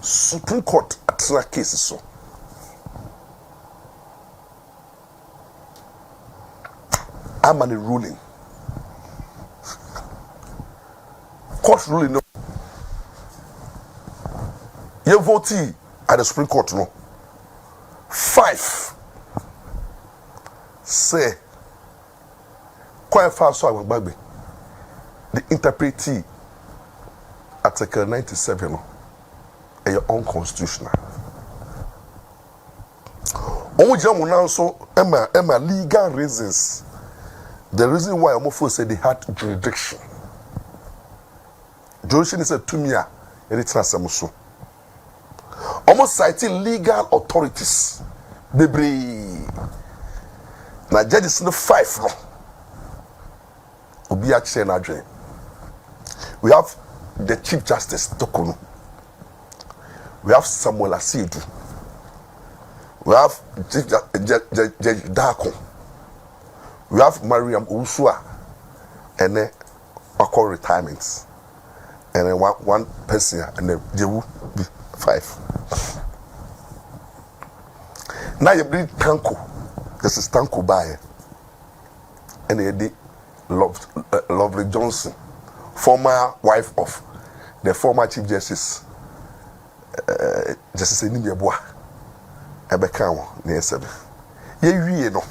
Supreme Court atena cases so. I'm on a ruling. Court ruling no. You vote at the Supreme Court no. 5 say quite fast so I went Bagbin. The interpretee Article 97 no. Is unconstitutional. Emma legal reasons. The reason why Omofo said they had jurisdiction. Jurisdiction is a tumia. Almost citing legal authorities. Baby. Now judges no 5 no. Obi action adwen. We have the Chief Justice Tokono. We have Samuel Asidu. We have Judge Dako. We have Mariam Usua. And then Wako retirements. And then one person and then they will be 5. Now you bring Tanko. This is Tanko Baye. And they did Lovely Johnson, former wife of the former Chief Justice. Justice Enimia Bois. Ebekawo near 7. Ye no.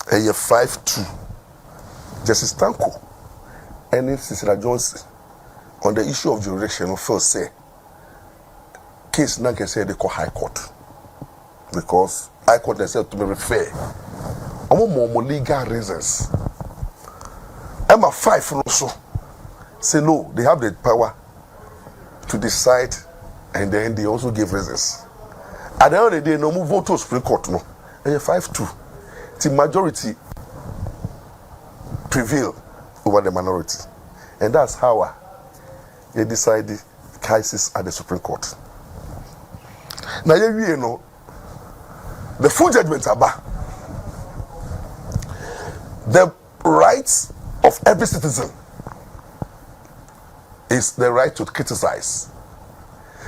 5-2. Justice Tanko and Cicera Johnson on the issue of jurisdiction first say case now can say they call High Court because High Court they said to be fair. More legal reasons. Emma 5 also say no, they have the power to decide, and then they also give reasons. At the end of the day, no move vote to Supreme Court, no. 5-2. The majority prevail over the minority. And that's how they decide the cases at the Supreme Court. Now, you know, the full judgments are back. The rights of every citizen is the right to criticize.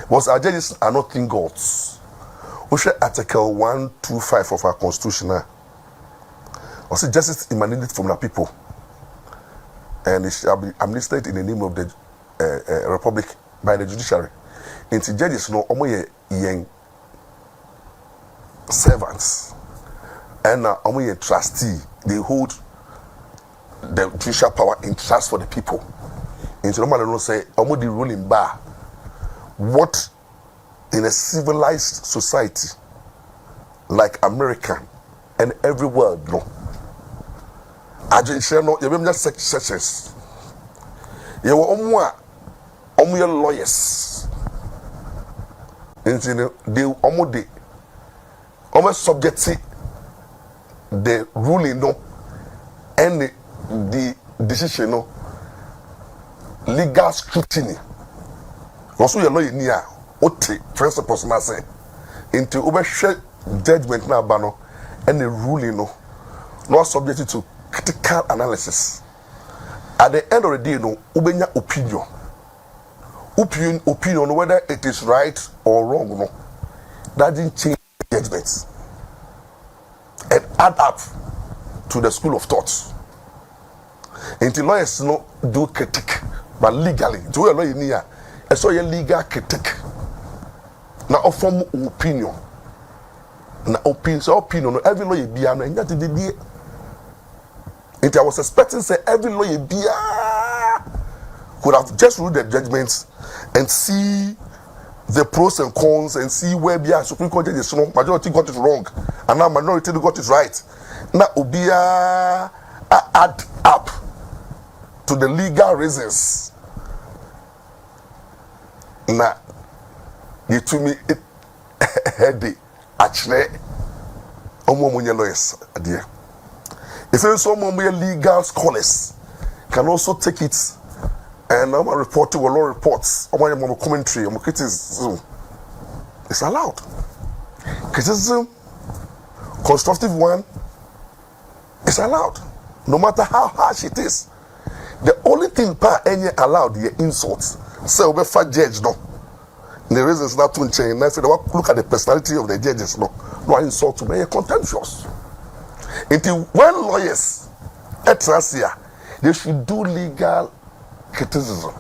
Because our judges are not think gods. We share Article 125 of our Constitution. Also, justice emanated from the people, and it shall be administered in the name of the Republic by the judiciary. Into judges, no, young servants, and a trustee. They hold the judicial power in trust for the people. Into the matter, say, the ruling bar. What in a civilized society like America and every world, no. I just share no, you remember just sections. You were your lawyers. Into the almost subject the ruling, no, and the decision, no, legal scrutiny. Also, your lawyer near what principles na say into overshare judgment na bano and the ruling no not subject to critical analysis. At the end of the day, no, ubenya opinion whether it is right or wrong, no, that didn't change judgments and add up to the school of thought. Until lawyers no do critique, but legally, to a lawyer near. I saw your legal critique. Now, a form opinion. Now, opinion. Every lawyer be and that the day. I was expecting say every lawyer be could have just read the judgments and see the pros and cons and see where be Supreme Court judges no majority got it wrong and now minority got it right. Now, obia add up to the legal reasons. Na you to me heady actually omo lawyers there. If some legal scholars can also take it and I'm reporting law reports or commentary or criticism. It's allowed. Criticism, constructive one, is allowed. No matter how harsh it is. The only thing any allowed the insults. Say we fat judge no. The reasons not to change. I said, look at the personality of the judges. No insult to me, contemptuous. Until when lawyers at Tracia, they should do legal criticism.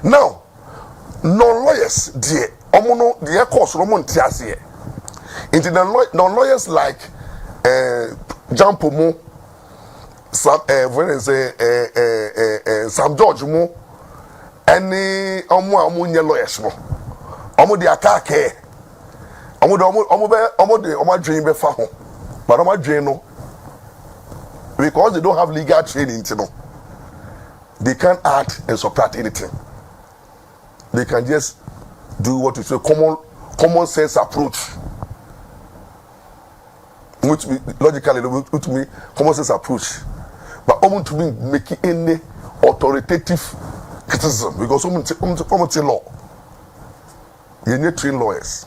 Now, no lawyers, dear, omono, dear course, Roman Tiasia. Into the lawyers like Jean Pomo, Sam George Mo, any Omo lawyers mo, Omo de Akake, Omo dream be fa ho, but Omo dream no, because they don't have legal training, you know, they can't add and subtract anything. They can just do what we say common sense approach. Which me logically, which me common sense approach, but to me making any authoritative criticism because almost law. You need trained lawyers.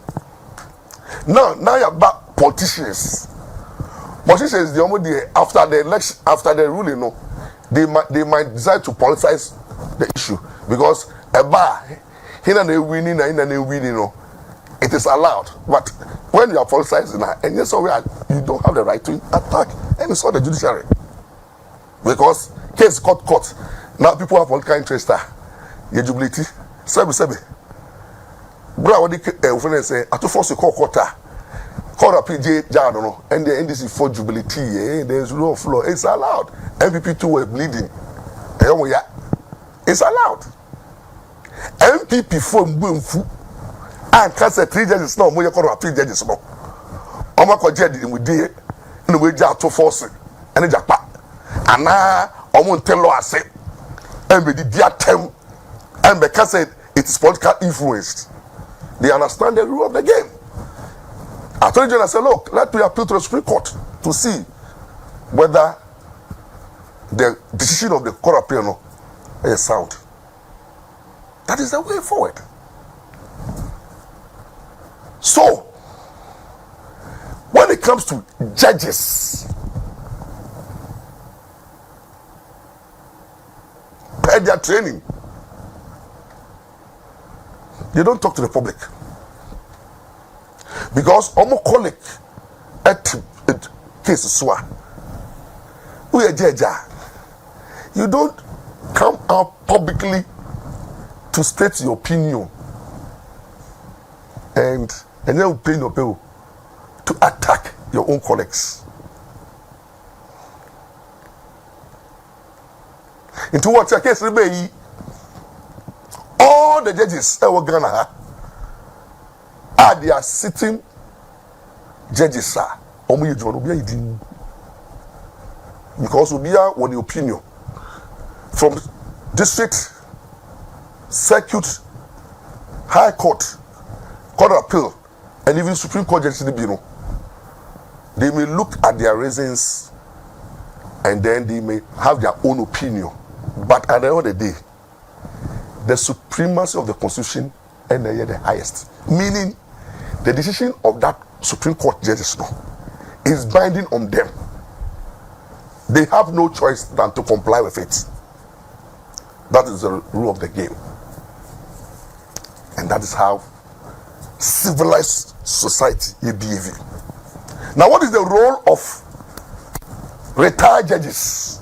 Now you have back politicians. Politicians, the only after the election, after the ruling, no, they might decide to politicize the issue because a bar, here they winning, no. It is allowed, but when you are politicizing and yes, you don't have the right to attack any sort of judiciary because case court. Now people have political interest. Eligibility, sebi. Bra what the friend say, I to force a court PJ Jano and the NDC for jubility. There is rule of law. It's allowed. MPP2 were bleeding. It's allowed. MPP for Mbumfu. And cast 3 judges now, more you 3 judges more. Oma ko judge with day, no way to force and japa. And now, Omo tell law say, and be the dear term, and because it is political influenced. They understand the rule of the game. Attorney General said, look, let me appeal to the Supreme Court to see whether the decision of the court of appeal is sound. That is the way forward. So, when it comes to judges, by their training, they don't talk to the public. Because almost colleague at case swa, we are judge. You don't come out publicly to state your opinion and then you pay your bill to attack your own colleagues. Into what your case be? All the judges that were Ghana are they are sitting judges, sir. Because we are on the opinion from district, circuit, high court, court of appeal, and even Supreme Court judges, they may look at their reasons and then they may have their own opinion. But at the end of the day, the supremacy of the Constitution and the highest. Meaning, the decision of that Supreme Court judges is binding on them. They have no choice than to comply with it. That is the rule of the game. And that is how civilized society is behaving. Now, what is the role of retired judges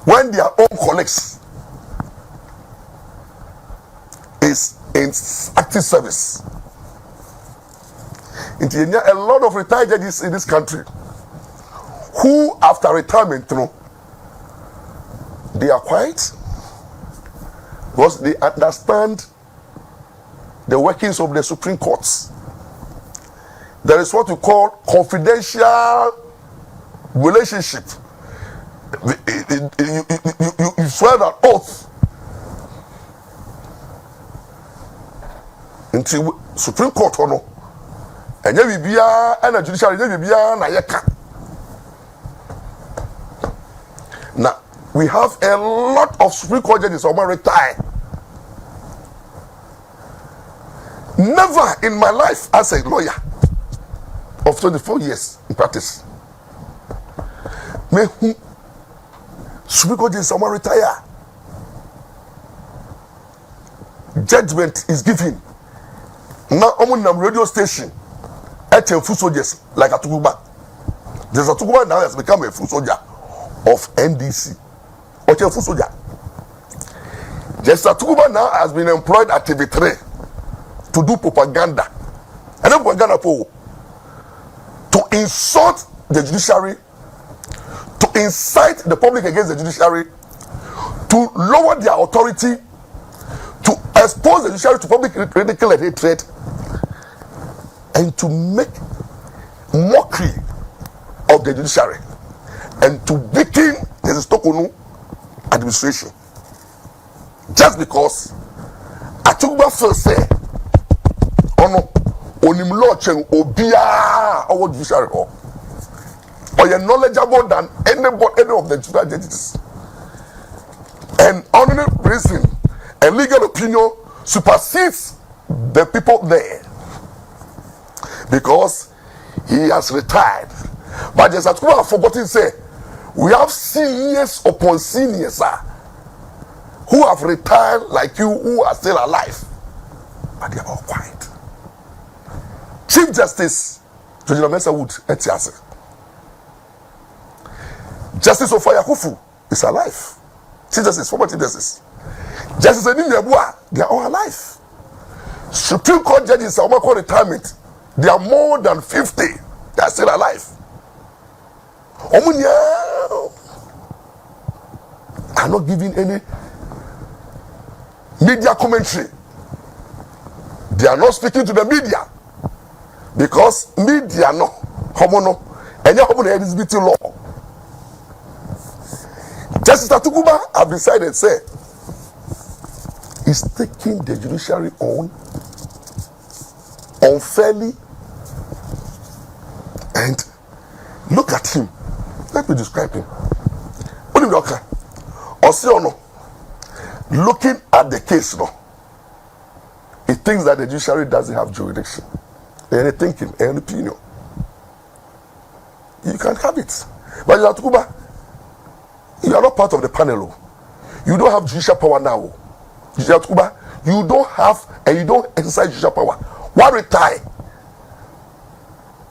when their own colleagues is in active service? A lot of retired judges in this country who, after retirement, they are quiet because they understand the workings of the Supreme Courts. There is what we call confidential relationship. You swear that oath until Supreme Court and you be and a judiciary now we have a lot of Supreme Court judges who are retired. Never in my life as a lawyer of 24 years in practice, me who Supreme Court judges who are retired. judgment is given, now on radio station, at full soldiers like Atukuba. There's Atukuba now has become a full soldier of NDC. Or a full soldier. Just Atukuba now has been employed at TV3 to do propaganda. And then propaganda for to insult the judiciary, to incite the public against the judiciary, to lower their authority, to expose the judiciary to public ridicule and hatred, and to make mockery of the judiciary, and to weaken the Stokonu administration. Just because Atukuba first said, "Ono onim law chen obia our judiciary or you're knowledgeable than any of the judicial judges, and honorable reason and legal opinion supersedes the people there because he has retired." But just as people have forgotten, say we have seniors upon seniors who have retired like you, who are still alive, but they are all quiet. Chief Justice Judicial Wood Etiase, Justice Ofaya Hufu is alive. Chief Justice, former Chief Justice, Justice Enimyabua, they are all alive. Supreme Court judges are called retirement. They are more than 50. They are still alive. Omunya are not giving any media commentary. They are not speaking to the media because media no homono and your homono Elizabeth law. Justice Atukuba have decided, say, is taking the judiciary on unfairly, and look at him. Let me describe him. Looking at the case now, he thinks that the judiciary doesn't have jurisdiction. Any thinking, any opinion. You can have it. But Atukuba, you are not part of the panel. You don't have judicial power now. Atukuba, you don't have and you don't exercise judicial power. Why retire?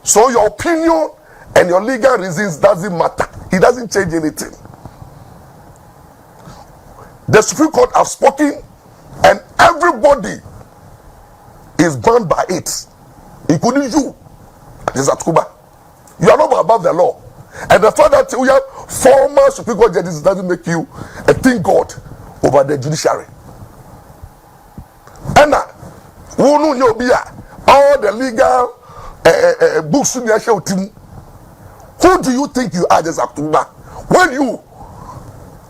So your opinion and your legal reasons doesn't matter. It doesn't change anything. The Supreme Court have spoken and everybody is bound by it, including you. This Atukuba. You are not above the law. And the fact that we have former Supreme Court judges doesn't make you a thing God over the judiciary. And all the legal books in the team. Who do you think you are, this Atukuba? When you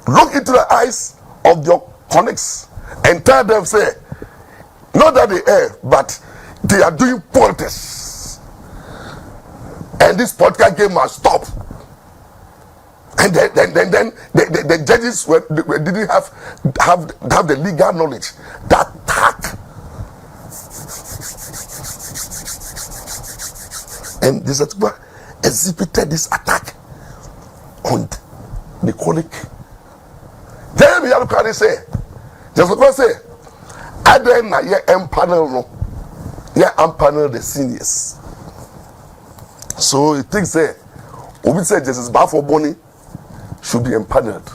look into the eyes of your colleagues and tell them, say, not that they err, but they are doing politics, and this political game must stop. And then the judges didn't have the legal knowledge that attack. And this Atukuba exhibited this attack on the colleague. Then we have to say, just like I say, I then empanel no, empanel the seniors. So it thinks say, we say Justice Bafo Boni should be empaneled.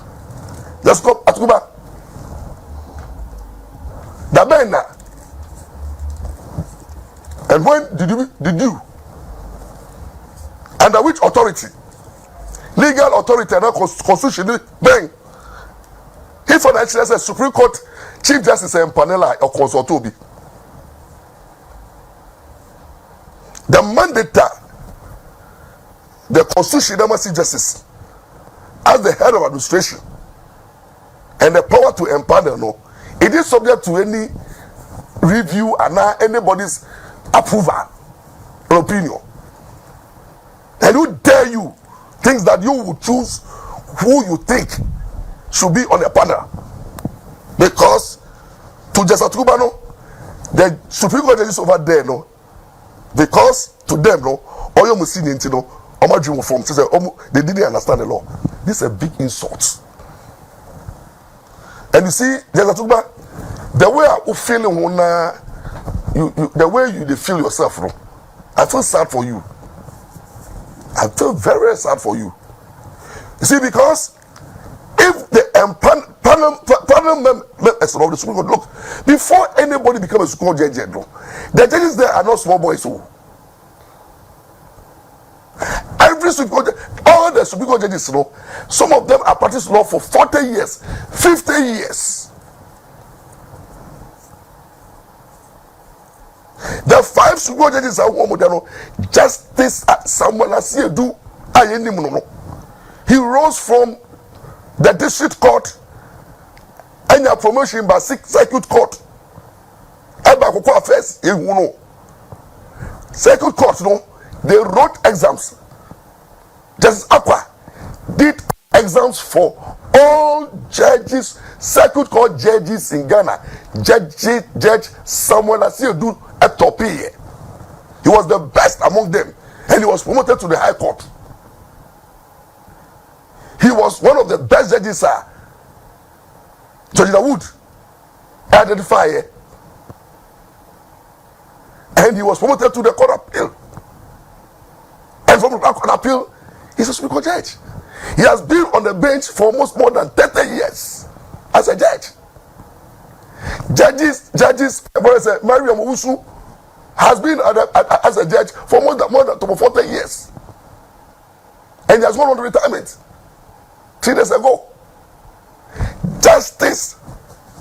Just go Atukuba. The man. And when did you? Under which authority? Legal authority and constitutional bang. He for that says Supreme Court Chief Justice and Panela or Consultobi. The mandate, the constitutional justice, as the head of administration, and the power to empanel, no, it is subject to any review and anybody's approval or opinion. And who dare you thinks that you will choose who you think should be on the panel? Because to just Atukuba, no, the Supreme Court judges over there, no, because to them, no, all you must see, no, they didn't understand the law. This is a big insult. And you see, just Atukuba, the way I feeling when the way you feel yourself, no? I feel sad for you. I feel very sad for you. You see, because if the panel members of the Supreme Court, look, before anybody becomes a Supreme Court judge, no, the judges there are not small boys. So every Supreme Court, all the Supreme Court judges, no, some of them are practicing law for 40 years, 50 years. The 5 Supreme Court judges are one Justice Samuel Asiedu Ayenimuno. He rose from the district court and a promotion by 6th Circuit Court. Eba first, Circuit Court, no, they wrote exams. Justice Ampah did exams for all judges, Circuit Court judges in Ghana. Judge Samuel Asiedu Etopi. He was the best among them, and he was promoted to the High Court. He was one of the best judges, sir. Judge Wood identified, and he was promoted to the Court of Appeal. And from the Court of Appeal, he's a Supreme Court judge. He has been on the bench for almost more than 30 years as a judge. Judges, Mariam Owusu has been as a judge for more than 40 years, and he has gone on to retirement 3 days ago. Justice,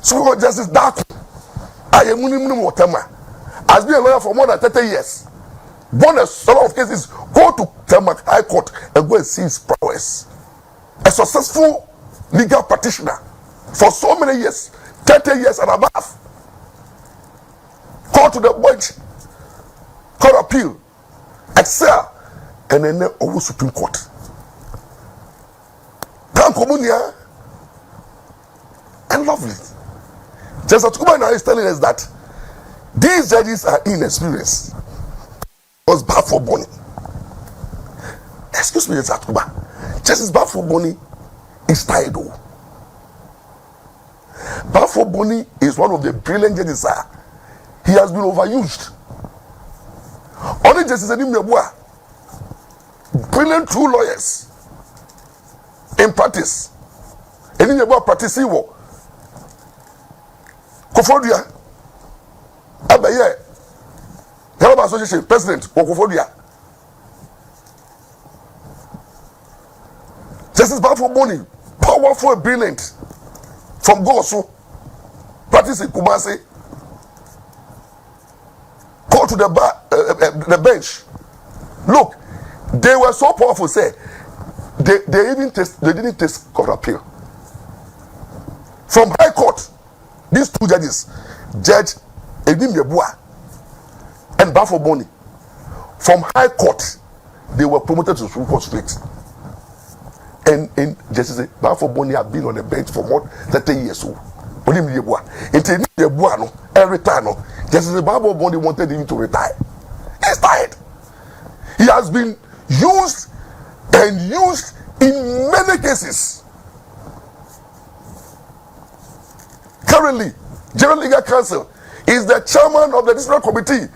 Supreme Court Justice Daku Ayemuni Watema has been a lawyer for more than 30 years. Won a lot of cases. Go to Tamak High Court and go and see his prowess. A successful legal practitioner for so many years, 30 years and above. Go to the bench, Court of Appeal, excel, and then over Supreme Court. Communia and lovely. Just Atuba now is telling us that these judges are inexperienced. Was bad for Bonnie. Excuse me, Atuba. Justice Bafo Bonnie is tired. Bafo Bonnie is one of the brilliant judges. He has been overused. Only Justice Edimebua, brilliant true lawyers. In practice, any about practicing what Kofodia Abaye, Developmental Association President Kofodia, Justice Bafo Boni, powerful and brilliant from Gosu, practicing Kumasi, call to the bench. Look, they were so powerful, say. They didn't test Court of Appeal. From High Court, these 2 judges, Judge Edim Yebua and Bafo Boni, from High Court, they were promoted to Supreme Court straight. And Justice Bafo Boni have been on the bench for more than 30 years. Edim Yebua, Edim Yebua, no, every time, no, Justice Bafo Boni wanted him to retire. He's tired. He has been used and used in many cases. Currently, General Legal Counsel is the chairman of the District Committee.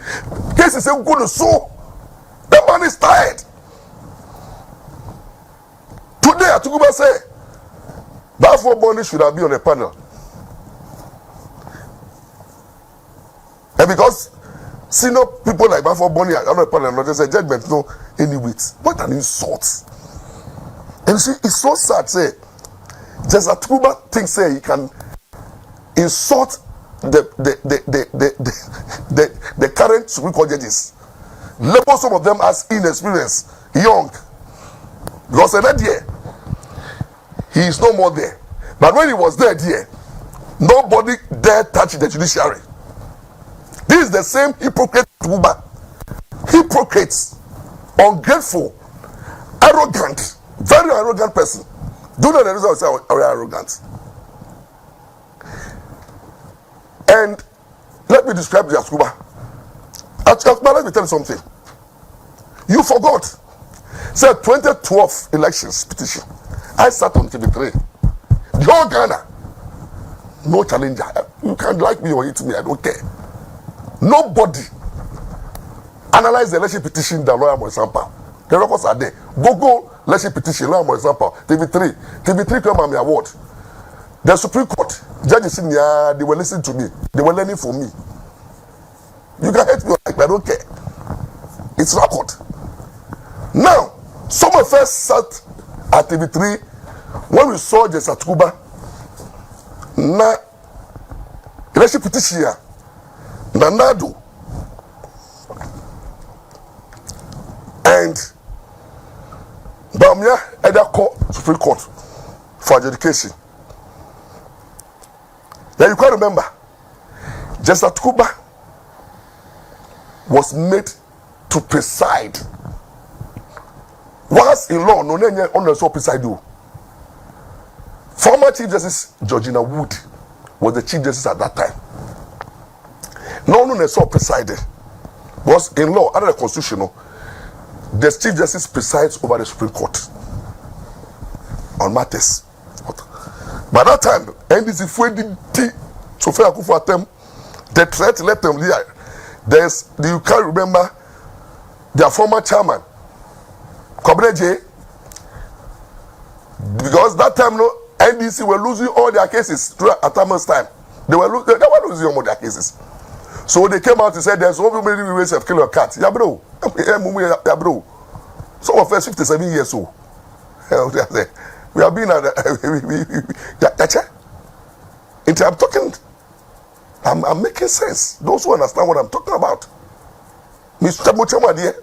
Case is going to sue. The man is tired. Today, Atuguba say, Bafo Boni should have been on a panel. And because senior people like Bafo Boni are on a panel, not just a judgment, no, any weight. What an insult. And see, it's so sad, say, just Atuguba thinks, say, he can insult the current Supreme Court judges, label some of them as inexperienced, young, because that year he is no more there. But when he was there, nobody dare touch the judiciary. This is the same hypocrite woman, hypocrites, ungrateful, arrogant, very arrogant person. Do not the reason why I say arrogant. And let me describe the Askuba. Askuba, let me tell you something. You forgot. Say 2012 elections petition. I sat on TV3. The whole Ghana, no challenger. You can't like me or hate me, I don't care. Nobody analyze the election petition than lawyer Ampah. The records are there. Go election petition, lawyer Ampah. TV3 come me award. The Supreme Court judges in here, they were listening to me. They were learning from me. You can hate me or like me, I don't care. It's record. Now, someone first sat at TV3 when we saw Jesse Atukuba. Na election petition here. Nanado and Bamia Edako Supreme Court for adjudication. Now you can remember, Jesse Atukuba was made to preside. Once in law, no name on the so preside you. Former Chief Justice Georgina Wood was the Chief Justice at that time. No one saw presided. Was in law, under the constitution, the Chief Justice presides over the Supreme Court on matters. By that time, NDC so fair for them, they tried to let them leave. You can't remember their former chairman, Kobreje, because that time no NDC were losing all their cases throughout Ataman's time. They were losing all their cases. So they came out and said there's so many ways of killing a cat. Yeah, bro. Yeah, bro. Some of us 57 years old. We have been at I'm talking. I'm making sense. Those who understand what I'm talking about. Mr. Muchama dear.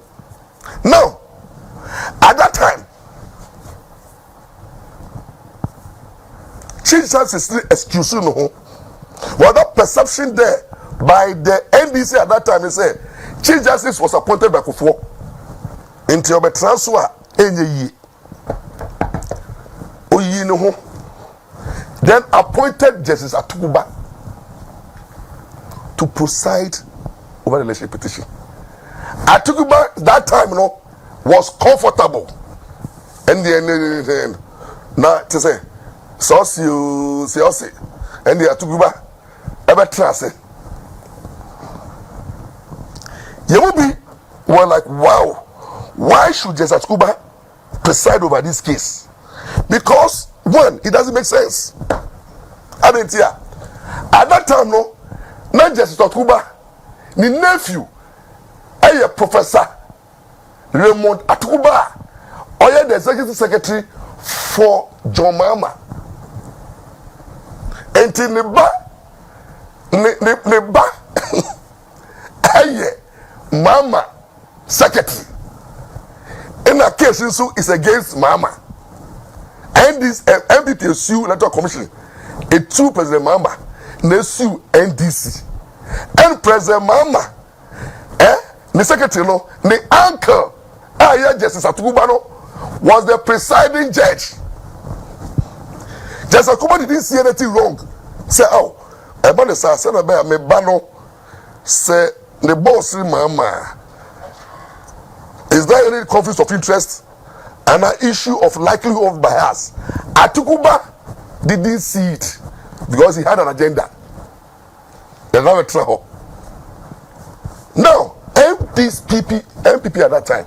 Now, at that time, Chief Justice is excusing no. Was that perception there by the NDC at that time? They said Chief Justice was appointed by Kufuor until the transfer enye oyi no ho. Then appointed Justice Atukuba to preside over the election petition. Atukuba that time was comfortable. And the now to say see and the Atukuba ever trust. You will be like, wow, why should Justice Atukuba preside over this case? Because one, it doesn't make sense. I didn't hear. At that time, not Justice Atukuba, the nephew, a Professor Raymond Atukuba, or the Executive Secretary for John Mahama. And in the Mahama Secretary. In a case, is against Mahama. And this MPP sue Electoral Commission. It sue President Mahama. They sue NDC. And President Mahama, the secretary, the uncle, Justice Atukuba, was the presiding judge. Justice Atukuba didn't see anything wrong. Say, about the Sasana Bear, me bano, say, the boss, Mahama. Is there any conflict of interest and an issue of likelihood of bias? Atukuba didn't see it because he had an agenda. There's not a trouble. Now, MPP at that time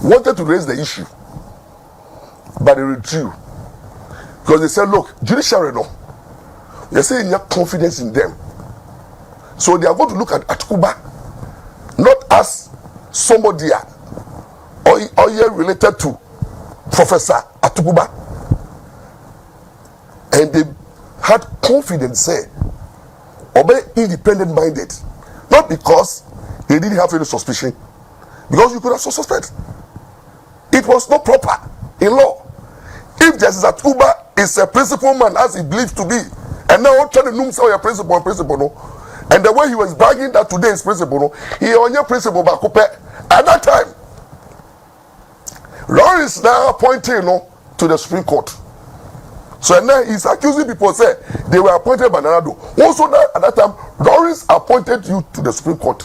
wanted to raise the issue, but they withdrew because they said, look, judiciary, they're saying you have confidence in them. So they are going to look at Atukuba not as somebody or related to Professor Atukuba. And they had confidence, say, or be independent minded. Not because they didn't have any suspicion, because you could have suspect. It was not proper in law. If Justice Atukuba is a principal man as he believed to be, and now trying to know say your principal, and the way he was bragging that today is principal, he on your principal back at that time. Lawrence now appointed to the Supreme Court. So now he's accusing people, say they were appointed by Nanado. Also that at that time, Lawrence appointed you to the Supreme Court.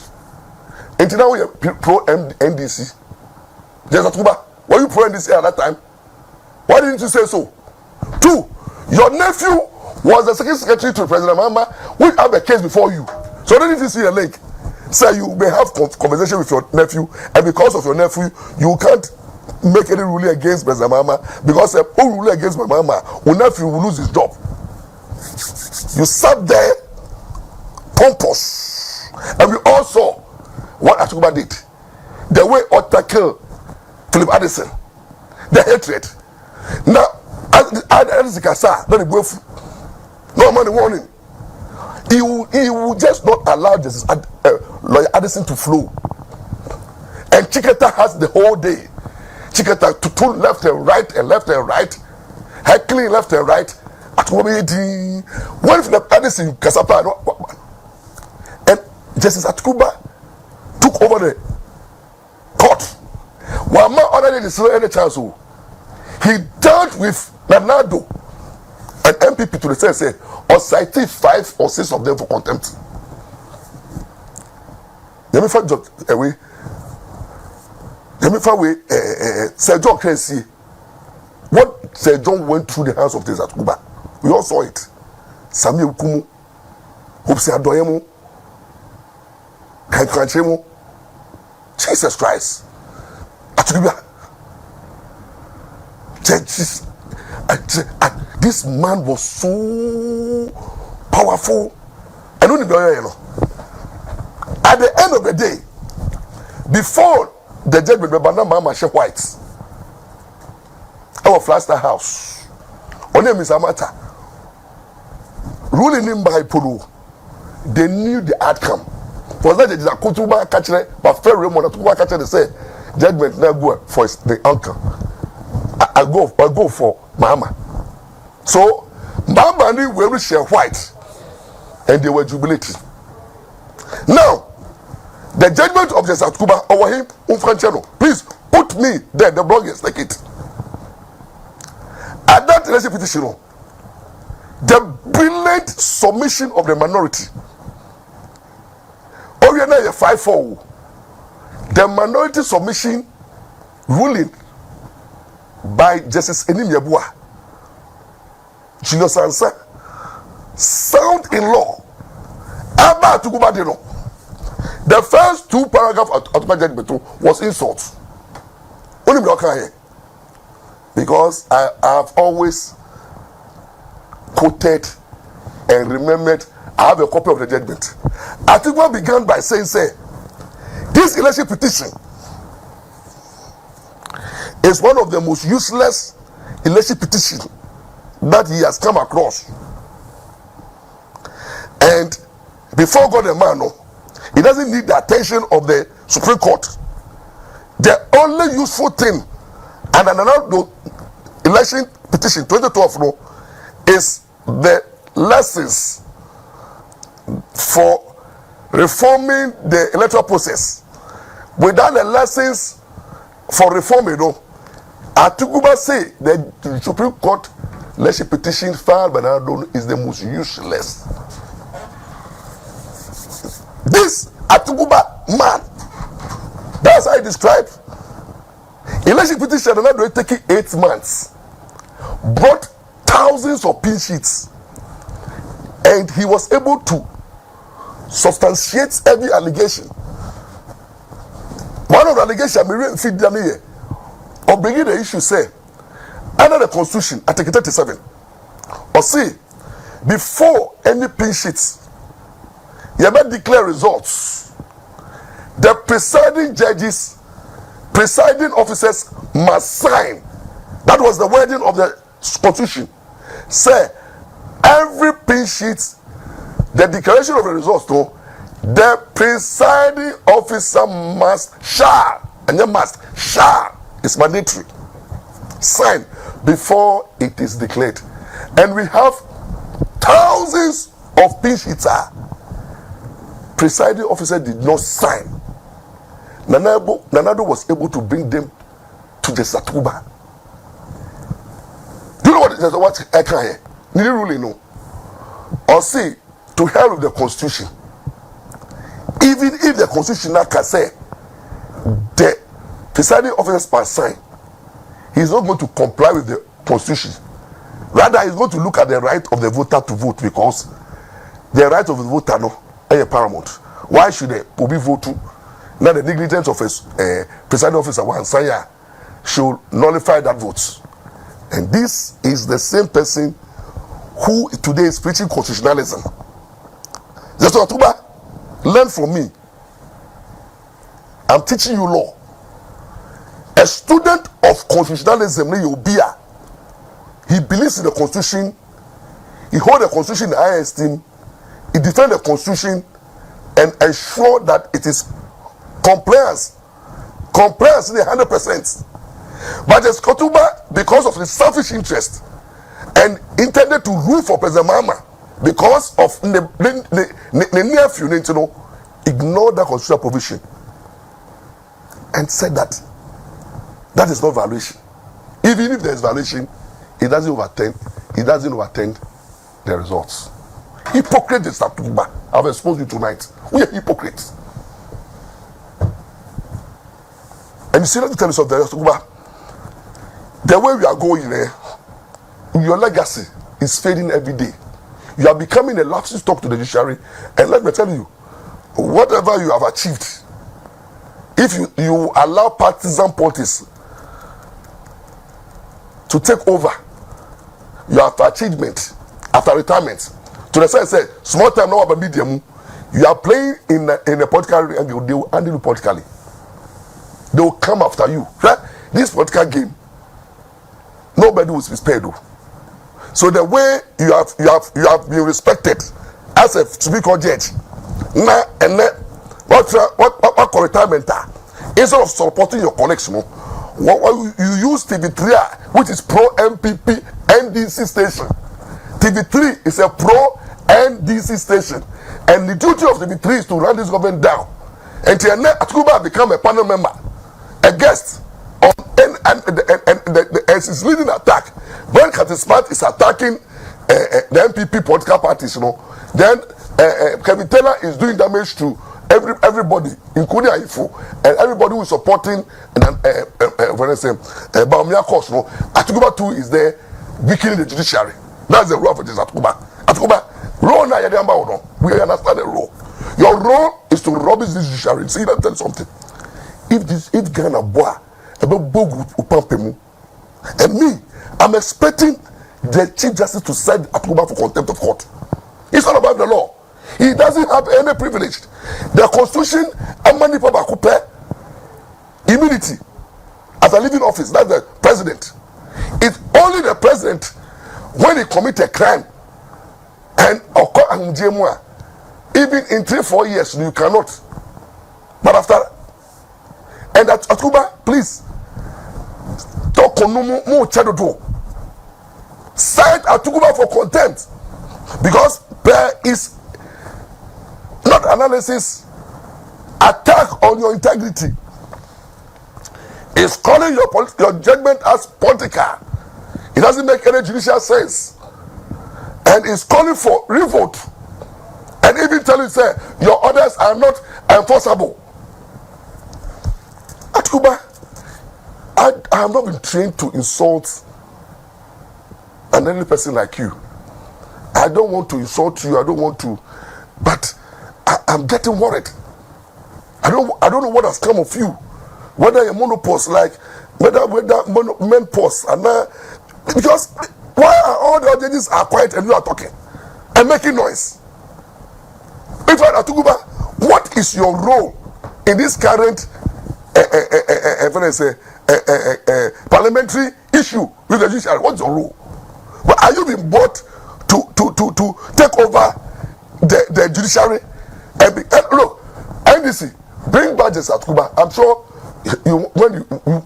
And now you're pro NDC. Justice Atukuba, were you pro NDC at that time? Why didn't you say so? Two, your nephew was the secretary to President Mahama we have a case before you. So then if you see a link, say you may have conversation with your nephew, and because of your nephew, you can't make any ruling against Mr. Mahama, because a ruling against my mama, your nephew will lose his job. You sat there, pompous, and we all saw what Atukuba did. The way Otta killed Philip Addison, the hatred. Now, as you can say, no money warning. He will just not allow Justice Lawyer Addison to flow. And Chiketa has the whole day. Chiketa to turn left and right and left and right, heckling left and right. When Philip Addison Kasapa and Justice Atukuba took over the court. While my other day is still any chance, he dealt with Nanado, an MPP to the sense, say, or cited 5 or 6 of them for contempt. Let me find away. Let me find away. Sir John can see what Sir John went through the hands of this at Cuba. We all saw it. Samuel Kumu, Hopsi Adoyemo, Kankanchemo, Jesus Christ. This man was so powerful. I don't know. At the end of the day, before the judgment, Mahama Sheikh White, our Flaster House, on name is Amata, ruling him by Pulu, they knew the outcome. Was that the Kutuba catcher, but Fair Raymond Kutuba catcher, they say, judgment now go for the uncle. I go for Mahama. So Mahama and he were share white, and they were jubilating. Now, the judgment of the South Cuba over him, please put me there, the bloggers, like it. At that election petition, the brilliant submission of the minority. Oh, you know, 5-4. The minority submission ruling by Justice Enim Yabua, Julius Ansa, sound in law. Alban Tukubadino. The first 2 paragraphs of my judgment was insult. Only here. Because I have always quoted and remembered, I have a copy of the judgment. Article began by saying, this election petition is one of the most useless election petitions that he has come across. And before God and man, he doesn't need the attention of the Supreme Court. The only useful thing, and another election petition 2012 is the lessons for reforming the electoral process. Without the lessons for reforming, Atukuba say the Supreme Court election petition filed by Nanado is the most useless. This Atukuba man, that's how I describe. Election petition Nanado taking 8 months, brought thousands of pin sheets, and he was able to substantiate every allegation. One of the allegations Miriam feed them here, or bringing the issue, say, under the Constitution, Article 37, or say, before any pin sheets, you have declare results. The presiding judges, presiding officers must sign. That was the wording of the Constitution. Say, every pin sheet, the declaration of the results, though, the presiding officer shall, it's mandatory, sign before it is declared. And we have thousands of pin sheets. Presiding officer did not sign. Nanado was able to bring them to the Satuba. Do you know what I can hear? Need you really know? Or say, to hell with the Constitution. Even if the Constitution can say the presiding officer must sign, he is not going to comply with the Constitution. Rather, he is going to look at the right of the voter to vote, because the right of the voter no is paramount. Why should the Obi vote to? Now the negligence of a presiding officer one Sanya should nullify that vote. And this is the same person who today is preaching constitutionalism. Just October, learn from me. I'm teaching you law. A student of constitutionalism, he believes in the constitution, he holds the constitution in high esteem, he defends the constitution and ensure that it is compliance in 100%. But as Kotuba, because of his selfish interest and intended to rule for President Mahama, because of the near future, ignored that constitutional provision and said that is not violation. Even if there is violation, it doesn't overturn the results. Hypocrite is Kotuba. I've exposed you tonight. We are hypocrites. And you see, let me tell you something, Kotuba. The way we are going there, your legacy is fading every day. You are becoming a laughing stock to the judiciary. And let me tell you, whatever you have achieved, if you allow partisan politics to take over your achievement after retirement, to the sense that small time now medium, you are playing in a political angle, they will handle you politically. They will come after you. Right? This political game, nobody will be spared. So the way you have been respected as a Supreme Court judge, now and then, what retirement instead of supporting your connection, you use TV3, which is pro MPP NDC station. TV3 is a pro NDC station, and the duty of TV3 is to run this government down. And Atuba become a panel member, a guest on as his leading attack. When Katismat is attacking the MPP political parties, then Kevin Taylor is doing damage to everybody, including Aifu, and everybody who is supporting Baumia course. Atuba too is there weakening the judiciary. That's the role of this Atuba. Role na yadamba. We understand the role. Your role is to rubbish this judiciary. See, let me tell you something. If Ghana boy about Bogu Upampemu, and me, I'm expecting the Chief Justice to send Atuba for contempt of court. It's not about the law. He doesn't have any privilege. The Constitution, Amani Pabakupe, immunity as a living office, that's the president. It's only the president when he commits a crime and even in 3-4 years you cannot. But after, and at Atuba, please talk on no chadodo. Cite Atuba for contempt because there is not analysis, attack on your integrity. It's calling your judgment as political. It doesn't make any judicial sense. And it's calling for revolt. And even telling you, say, your orders are not enforceable. At Cuba, I have not been trained to insult an any person like you. I don't want to insult you. I don't want to, but I'm getting worried. I don't know what has come of you. Whether you're monopause, like whether menopause, and because why are all the judges are quiet and you are talking and making noise? In fact, Atuguba, what is your role in this current parliamentary issue with the judiciary? What's your role? But are you being brought to take over the judiciary? And look, NDC, bring badges at Cuba. I'm sure when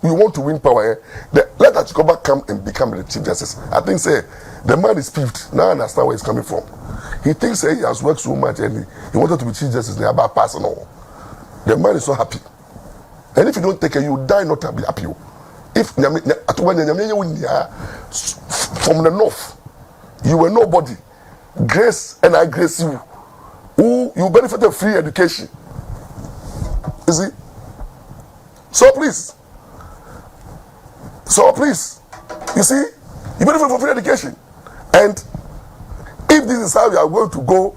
you want to win power, let Atuba come and become the Chief Justice. I think the man is peeved. Now I understand where he's coming from. He thinks he has worked so much and he wanted to be Chief Justice. They are about passing on. The man is so happy. And if you don't take it, you die not happy. If from the north, you were nobody. Grace and I grace you. Who you benefited free education. You see? So please, you see, you benefit from free education. And if this is how you are going to go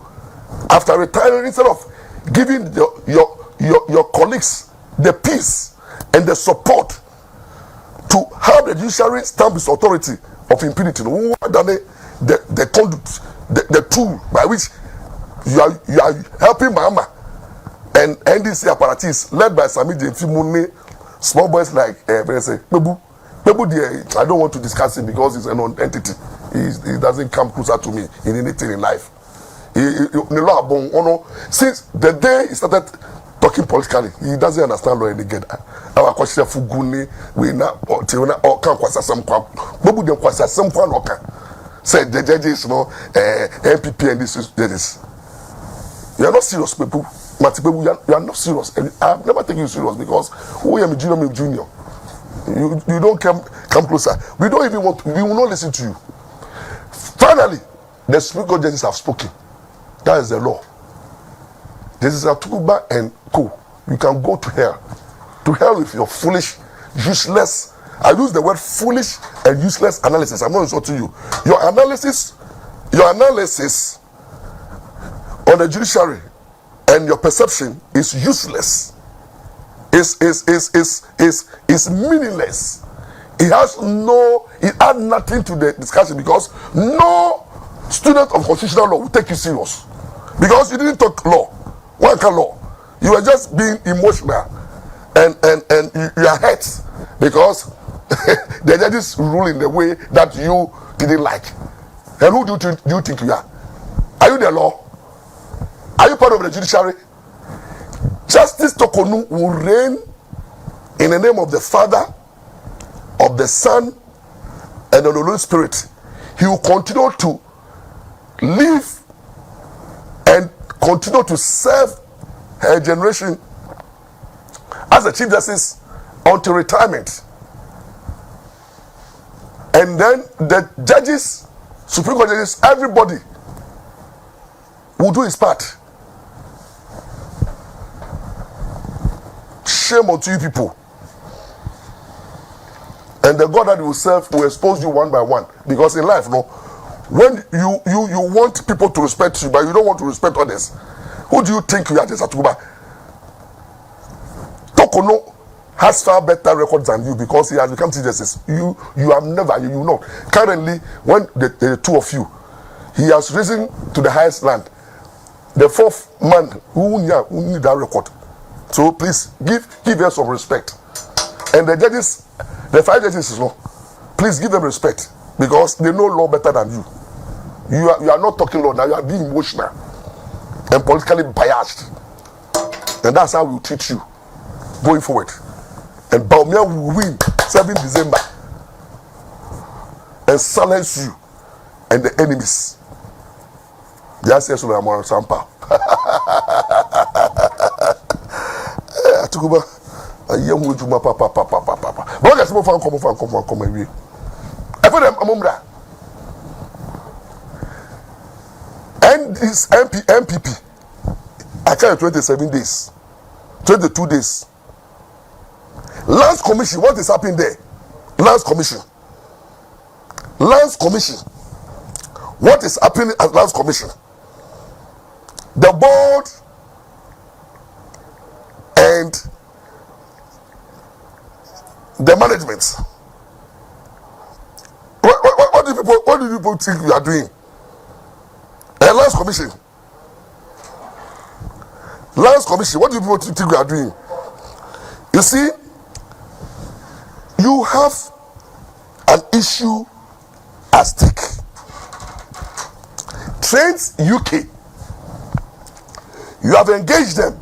After retiring, instead of giving your colleagues the peace and the support to have the judiciary stamp its authority of impunity, who are the conduit, the tool by which you are helping Mahama and NDC apparatus led by Samiji Fimune, small boys like Bebu, I don't want to discuss him because he's an entity. He doesn't come closer to me in anything in life. Since the day he started talking politically, he doesn't understand law again. Our question Fuguni, we now or can kwasa some kwa. Bebu dem kwasa some kwa noka. Said the judges, MPP and these judges. You are not serious, people. You are not serious. I have never taken you serious because who am junior? You don't come closer. We don't even want. We will not listen to you. Finally, the Supreme Court judges have spoken. That is the law. This is Atuba and Co. You can go to hell. To hell with your foolish, useless. I use the word foolish and useless analysis. I'm not insulting you. Your analysis on the judiciary and your perception is useless. Is meaningless. It adds nothing to the discussion because no student of constitutional law will take you serious. Because you didn't talk law. One can law. You were just being emotional and you are hurt because the judges rule in the way that you didn't like. And who do you think you are? Are you the law? Are you part of the judiciary? Justice Tokonu will reign in the name of the Father, of the Son, and of the Holy Spirit. He will continue to live and continue to serve her generation as a Chief Justice until retirement. And then the judges, Supreme Court judges, everybody will do his part. Shame unto you people. And the God that you will serve will expose you one by one. Because in life, when you want people to respect you, but you don't want to respect others, who do you think you are? Tokono has far better records than you because he has become Chief Justice. You have never, you know. Currently, when the two of you, he has risen to the highest land. The fourth man who need that record. So please give us some respect. And the judges, the 5 judges, please give them respect because they know law better than you. You are not talking law now. You are being emotional and politically biased, and that's how we'll treat you going forward. And Baumia will win 7 December and silence you and the enemies. Yes, yes, we are more Ampah. Atukuba, a young woman, papa. But I guess more fun, come away. I put them among that. And this MPP, I carry 27 days, 22 days. Lands Commission, what is happening there? Lands Commission. What is happening at Lands Commission? The board and the management. What do people think you are doing? Lands Commission. What do people think you are doing? You see, you have an issue at stake. Trains UK, you have engaged them.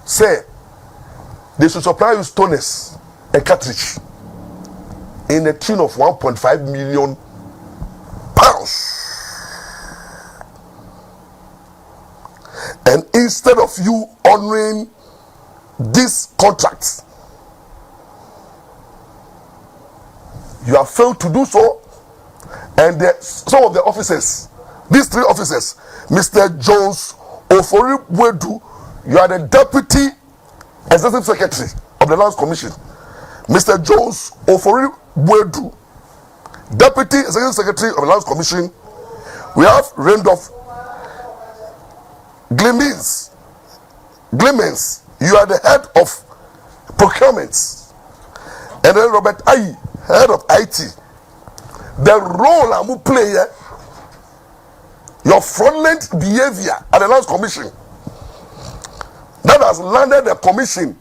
Say, they should supply you stoners and cartridge in the tune of 1.5 million pounds. And instead of you honoring this contract, you have failed to do so. And some of the officers, these 3 officers, Mr. Jones Ofori-Bwedu, you are the Deputy Executive Secretary of the Lands Commission. Mr. Jones Ofori-Bwedu, Deputy Executive Secretary of the Lands Commission. We have Randolph Glemins, you are the head of procurement. And then Robert Ayi, head of IT. The role I'm play here, your fraudulent behavior at the Lands Commission that has landed the commission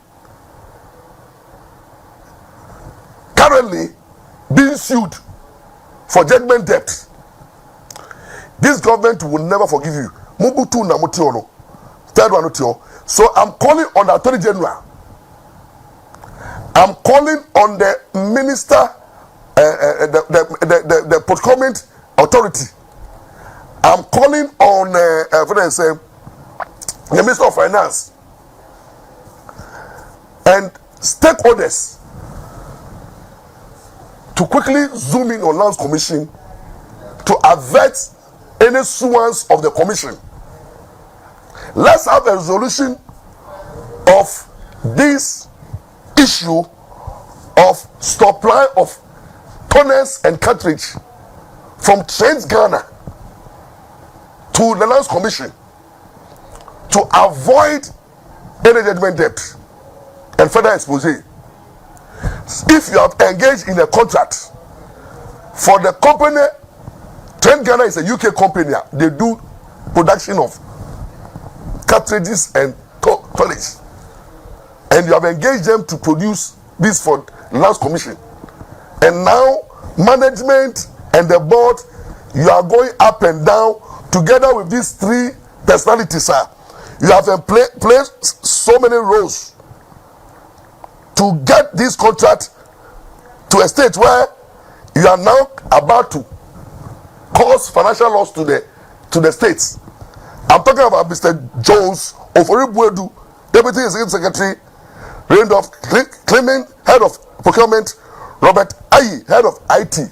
currently being sued for judgment debt. This government will never forgive you. Mubutu na mutiono. Third one utio. So I'm calling on the Attorney General. I'm calling on the Minister, the Procurement Authority. I'm calling on the Minister of Finance and stakeholders to quickly zoom in on Lands Commission to avert any suance of the commission. Let's have a resolution of this issue of supply of toners and cartridge from Trans Ghana to the Lands Commission to avoid any judgment debt and further expose. If you have engaged in a contract for the company, Trans Ghana is a UK company, they do production of cartridges and toilets, and you have engaged them to produce this for Lands Commission, and now management and the board, you are going up and down together with these three personalities, sir. You have placed so many roles to get this contract to a state where you are now about to cause financial loss to the states. I'm talking about Mr. Jones of Oribuedu, Deputy Executive Secretary, Clement, Head of Procurement, Robert Ayi, Head of IT.